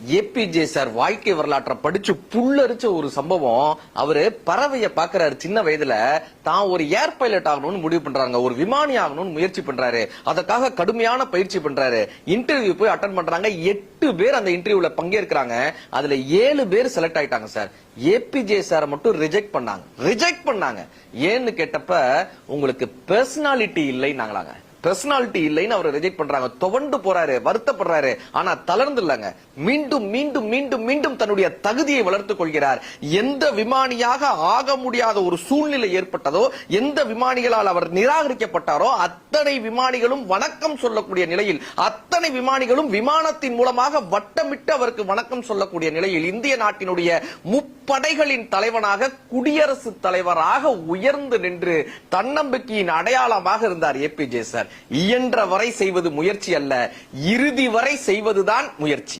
APJ sir வாழ்க்கை வரலாற்றை படிச்சு புல்லரிச்ச ஒரு சம்பவம். அவரு பறவைய பாக்குறாரு சின்ன வயதுல, தான் ஒரு ஏர் பைலட் ஆகணும்னு முடிவு பண்றாங்க, ஒரு விமானி ஆகணும்னு முயற்சி பண்றாரு. அதற்காக கடுமையான பயிற்சி பண்றாரு. இன்டர்வியூ போய் அட்டன் பண்றாங்க. 8 பேர் அந்த இன்டர்வியூல பங்கேற்கிறாங்க. அதுல 7 பேர் செலக்ட் ஆயிட்டாங்க சார். ஏபிஜே சார மட்டும் ரிஜெக்ட் பண்ணாங்க. ஏன்னு கேட்டப்ப, உங்களுக்கு பர்சனாலிட்டி இல்லை நாங்களாங்க. பர்சனாலிட்டி இல்லைன்னு அவர் ரிஜெக்ட் பண்றாங்க. துவண்டு போறாரு, வருத்தப்படுறாரு. ஆனா தளர்ந்து இல்லங்க, மீண்டும் மீண்டும் மீண்டும் மீண்டும் தன்னுடைய தகுதியை வளர்த்துக் கொள்கிறார். எந்த விமானியாக ஆக முடியாத ஒரு சூழ்நிலை ஏற்பட்டதோ, எந்த விமானிகளால் அவர் நிராகரிக்கப்பட்டாரோ, அத்தனை விமானிகளும் வணக்கம் சொல்லக்கூடிய நிலையில், அத்தனை விமானிகளும் விமானத்தின் மூலமாக வட்டமிட்டு அவருக்கு வணக்கம் சொல்லக்கூடிய நிலையில், இந்திய நாட்டினுடைய முப்படைகளின் தலைவனாக, குடியரசுத் தலைவராக உயர்ந்து நின்று தன்னம்பிக்கையின் அடையாளமாக இருந்தார் ஏபிஜே சார். இயன்ற வரை செய்வது முயற்சி அல்ல, இறுதி வரை செய்வதுதான் முயற்சி.